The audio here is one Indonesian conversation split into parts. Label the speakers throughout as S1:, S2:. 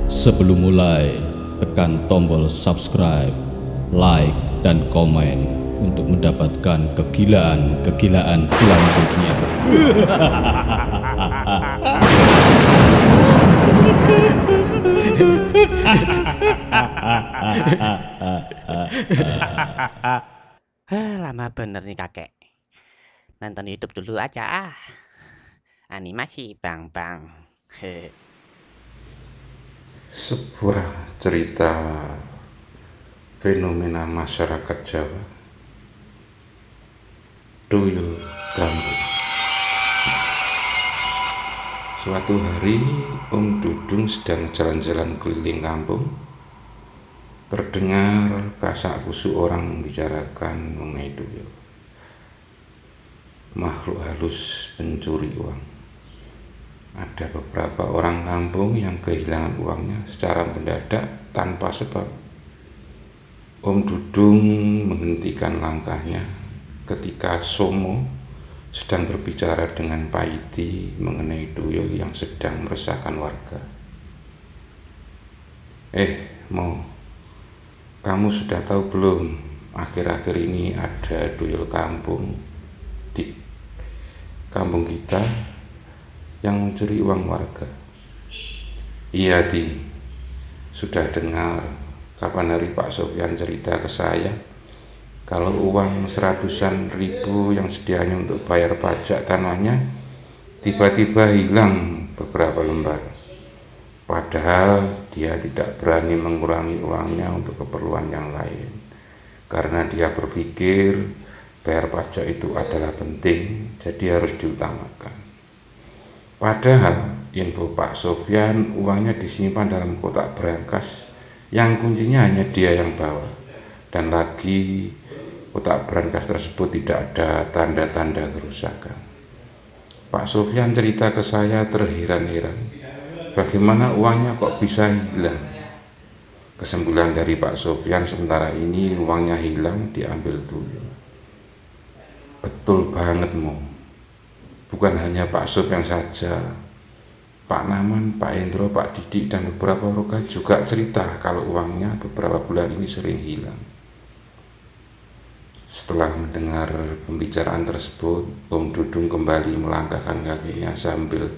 S1: Sebelum mulai, tekan tombol subscribe, like, dan komen untuk mendapatkan kegilaan-kegilaan selanjutnya.
S2: Lama bener nih kakek. Nonton YouTube dulu aja ah. Animasi bang.
S3: Sebuah cerita fenomena masyarakat Jawa, Tuyul Gambut. Suatu hari Om Dudung sedang jalan-jalan keliling kampung. Terdengar kasak kusuk orang membicarakan mengenai tuyul, makhluk halus pencuri uang. Ada beberapa orang kampung yang kehilangan uangnya secara mendadak tanpa sebab. Om Dudung menghentikan langkahnya ketika Somo sedang berbicara dengan Paidi mengenai tuyul yang sedang meresahkan warga. Mo, kamu sudah tahu belum, akhir-akhir ini ada tuyul kampung di kampung kita yang mencuri uang warga. Iya, sudah dengar. Kapan hari Pak Sofyan cerita ke saya kalau uang 100-an ribu yang sedianya untuk bayar pajak tanahnya tiba-tiba hilang beberapa lembar. Padahal dia tidak berani mengurangi uangnya untuk keperluan yang lain, karena dia berpikir bayar pajak itu adalah penting, jadi harus diutamakan. Padahal info Pak Sofyan, uangnya disimpan dalam kotak brankas yang kuncinya hanya dia yang bawa, dan lagi kotak brankas tersebut tidak ada tanda-tanda kerusakan. Pak Sofyan cerita ke saya terheran-heran, bagaimana uangnya kok bisa hilang. Kesimpulan dari Pak Sofyan, sementara ini uangnya hilang diambil tuyul. Betul banget, Mo. Bukan hanya Pak Sofyan saja, Pak Naman, Pak Hendro, Pak Didik, dan beberapa warga juga cerita kalau uangnya beberapa bulan ini sering hilang. Setelah mendengar pembicaraan tersebut, Om Dudung kembali melangkahkan kakinya sambil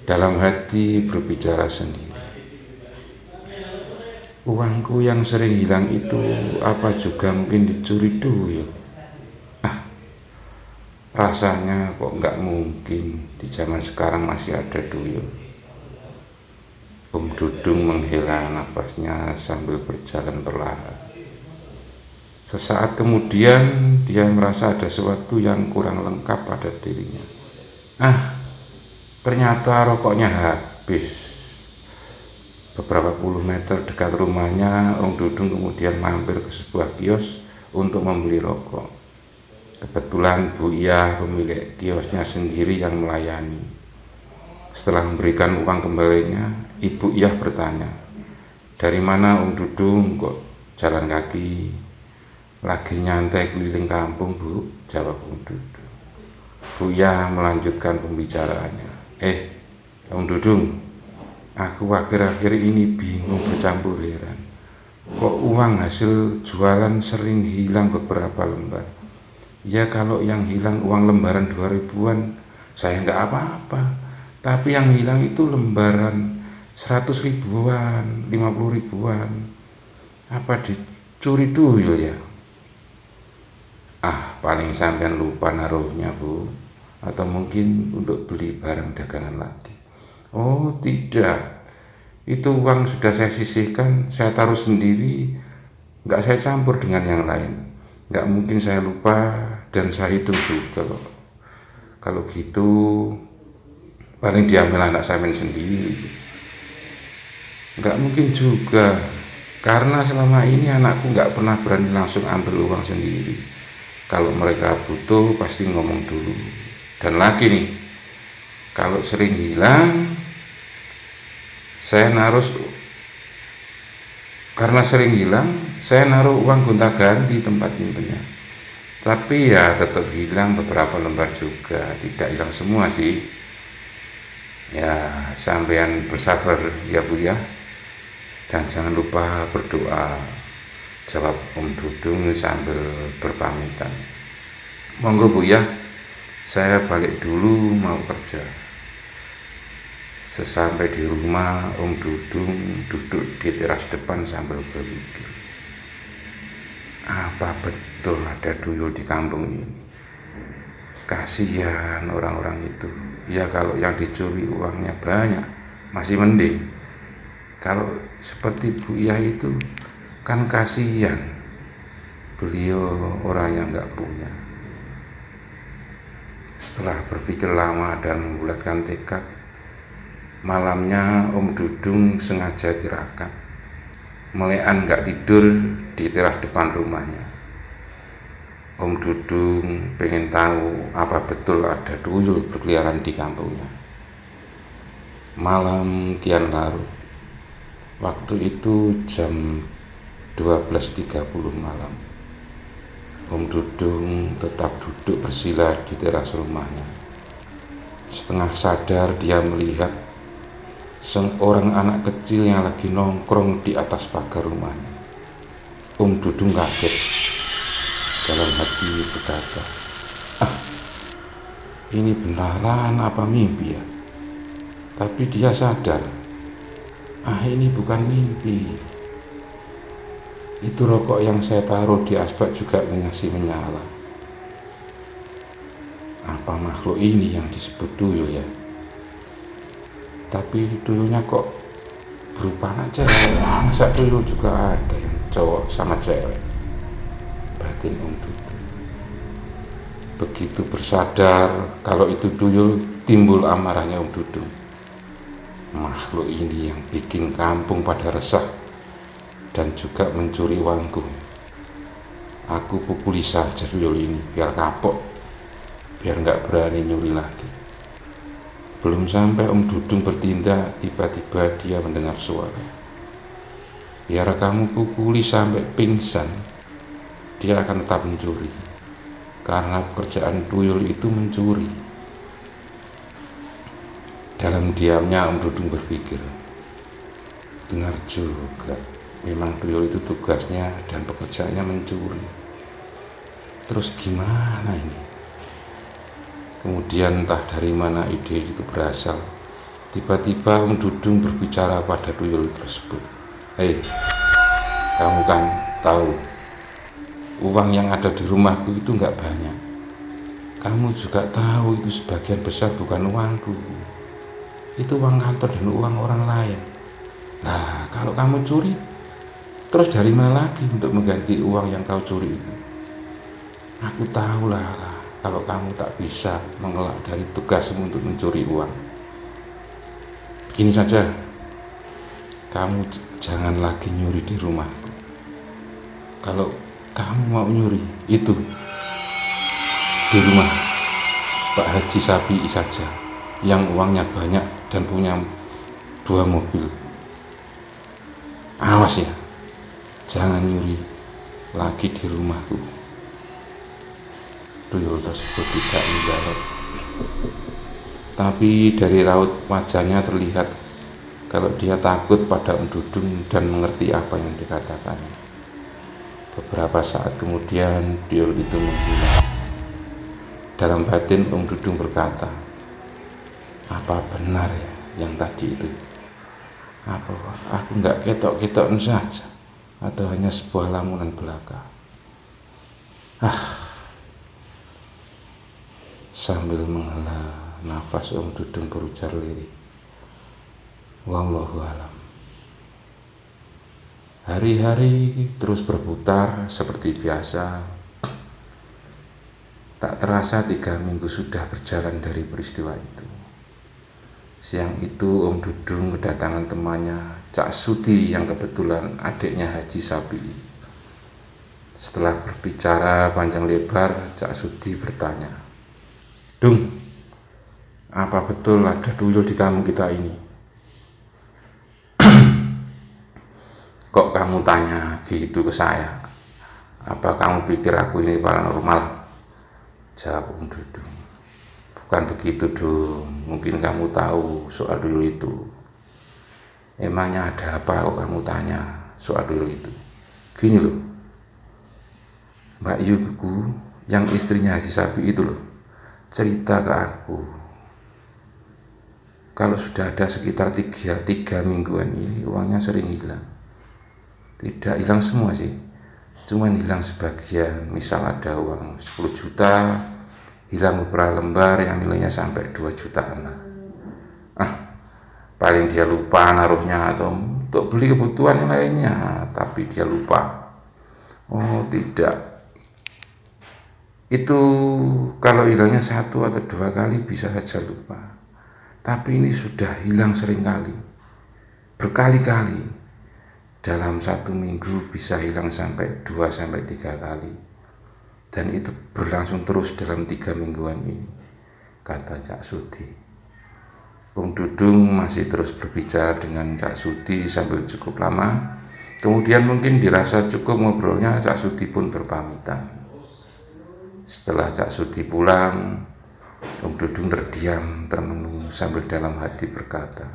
S3: dalam hati berbicara sendiri. Uangku yang sering hilang itu apa juga mungkin dicuri tuyul? Rasanya kok nggak mungkin di zaman sekarang masih ada tuyul. Om Dudung menghela nafasnya sambil berjalan perlahan. Sesaat kemudian dia merasa ada sesuatu yang kurang lengkap pada dirinya. Ternyata rokoknya habis. Beberapa puluh meter dekat rumahnya, Om Dudung kemudian mampir ke sebuah kios untuk membeli rokok. Kebetulan Bu Iyah, pemilik kiosnya sendiri yang melayani. Setelah memberikan uang kembalinya, Ibu Iyah bertanya, "Dari mana Om Dudung kok jalan kaki? Lagi nyantai keliling kampung, Bu," jawab Om Dudung. Bu Iyah melanjutkan pembicaraannya. Om Dudung, aku akhir-akhir ini bingung bercampur heran. Kok uang hasil jualan sering hilang beberapa lembar? Ya kalau yang hilang uang lembaran 2000-an saya nggak apa-apa, tapi yang hilang itu lembaran 100 ribuan, 50 ribuan. Apa dicuri tuyul ya? Paling sampean lupa naruhnya, Bu, atau mungkin untuk beli barang dagangan lagi. Oh tidak, itu uang sudah saya sisihkan, saya taruh sendiri, nggak saya campur dengan yang lain. Nggak mungkin saya lupa, dan saya hitung juga kok. Kalau gitu paling diambil anak sampean sendiri. Nggak mungkin juga, karena selama ini anakku nggak pernah berani langsung ambil uang sendiri. Kalau mereka butuh pasti ngomong dulu. Dan lagi nih, kalau sering hilang, karena sering hilang, saya naruh uang gonta-ganti tempat nyimpennya. Tapi ya tetap hilang beberapa lembar juga, tidak hilang semua sih. Ya, sampean bersabar ya Bu ya. Dan jangan lupa berdoa, jawab Om Dudung sambil berpamitan. Monggo Bu ya, saya balik dulu mau kerja. Sesampai di rumah, Om Dudung duduk di teras depan sambil berpikir, apa betul ada tuyul di kampung ini? Kasihan orang-orang itu. Ya kalau yang dicuri uangnya banyak masih mending. Kalau seperti Bu Iya itu kan kasihan. Beliau orang yang nggak punya. Setelah berpikir lama dan membulatkan tekad, malamnya Om Dudung sengaja tirakat. Melekan nggak tidur di teras depan rumahnya. Om Dudung pengen tahu apa betul ada tuyul berkeliaran di kampungnya. Malam kian larut. Waktu itu jam 12.30 malam. Om Dudung tetap duduk bersila di teras rumahnya. Setengah sadar dia melihat seorang anak kecil yang lagi nongkrong di atas pagar rumahnya. Om Dudung kaget. Dalam hati berkata, ini beneran apa mimpi ya? Tapi dia sadar, ini bukan mimpi. Itu rokok yang saya taruh di asbak juga masih menyala. Apa makhluk ini yang disebut tuyul ya? Tapi tuyulnya kok berupa anak cewek. Masa tuyul juga ada yang cowok sama cewek? Batin Om Dudung. Begitu bersadar kalau itu tuyul, timbul amarahnya Om Dudung. Makhluk ini yang bikin kampung pada resah dan juga mencuri uangku. Aku pukuli saja tuyul ini biar kapok, biar nggak berani nyuri lagi. Belum sampai Om Dudung bertindak, tiba-tiba dia mendengar suara. Biar kamu pukuli sampai pingsan, dia akan tetap mencuri, karena pekerjaan tuyul itu mencuri. Dalam diamnya Om Dudung berpikir, benar juga, memang tuyul itu tugasnya dan pekerjaannya mencuri. Terus gimana ini? Kemudian entah dari mana ide itu berasal. Tiba-tiba Om Dudung berbicara pada tuyul tersebut. Hei, kamu kan tahu uang yang ada di rumahku itu nggak banyak. Kamu juga tahu itu sebagian besar bukan uangku. Itu uang kantor dan uang orang lain. Nah, kalau kamu curi, terus dari mana lagi untuk mengganti uang yang kau curi itu? Aku tahulah kalau kamu tak bisa mengelak dari tugasmu untuk mencuri uang. Begini saja, kamu jangan lagi nyuri di rumahku. Kalau kamu mau nyuri itu di rumah Pak Haji Sapi saja, yang uangnya banyak dan punya 2 mobil. Awas ya, jangan nyuri lagi di rumahku. Tuyul tersebut tidak menjawab, tapi dari raut wajahnya terlihat kalau dia takut pada Om Dudung dan mengerti apa yang dikatakannya. Beberapa saat kemudian tuyul itu menghilang. Dalam batin Om Dudung berkata, apa benar ya yang tadi itu? Apa aku nggak ketok-ketoknya saja, atau hanya sebuah lamunan belaka? Sambil menghela nafas Om Dudung berujar lirih, wallahu alam. Hari-hari terus berputar seperti biasa. Tak terasa 3 minggu sudah berjalan dari peristiwa itu. Siang itu Om Dudung kedatangan temannya Cak Sudi yang kebetulan adiknya Haji Sapi. Setelah berbicara panjang lebar, Cak Sudi bertanya, "Dung, apa betul ada tuyul di kampung kita ini?" "Kok kamu tanya gitu ke saya? Apa kamu pikir aku ini paranormal?" jawab Om Dudung. Bukan begitu dong, mungkin kamu tahu soal tuyul itu. Emangnya ada apa kok kamu tanya soal tuyul itu? Gini loh, Mbak Yuku yang istrinya Haji Sabi itu loh, cerita ke aku kalau sudah ada sekitar 3 mingguan ini uangnya sering hilang. Tidak hilang semua sih, cuman hilang sebagian. Misal ada uang 10 juta, hilang beberapa lembar yang nilainya sampai 2 jutaan. Paling dia lupa naruhnya atau untuk beli kebutuhan yang lainnya, tapi dia lupa. Oh tidak, itu kalau hilangnya 1 atau 2 kali bisa saja lupa, tapi ini sudah hilang sering kali, berkali-kali. Dalam 1 minggu bisa hilang sampai 2-3 kali, dan itu berlangsung terus dalam 3 mingguan ini, kata Cak Sudi. Om Dudung masih terus berbicara dengan Cak Sudi sambil cukup lama. Kemudian mungkin dirasa cukup ngobrolnya, Cak Sudi pun berpamitan. Setelah Cak Sudi pulang, Om Dudung terdiam termenung sambil dalam hati berkata,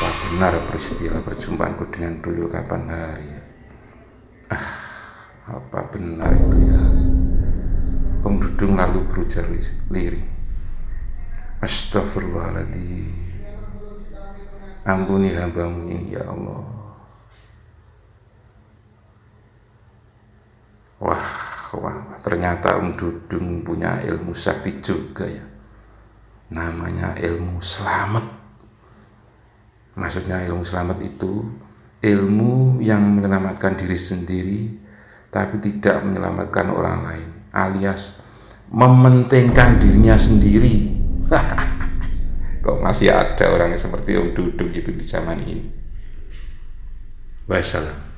S3: apa benar peristiwa perjumpaanku dengan tuyul kapan hari? Apa benar itu ya? Om Dudung lalu berujar lirih, astagfirullahaladzim, ampuni hambamu ini ya Allah. Wah, ternyata Om Dudung punya ilmu sakti juga ya. Namanya ilmu selamat. Maksudnya ilmu selamat itu ilmu yang menyelamatkan diri sendiri tapi tidak menyelamatkan orang lain, alias mementingkan dirinya sendiri. Kok masih ada orang seperti Om Dudung itu di zaman ini? Wassalam.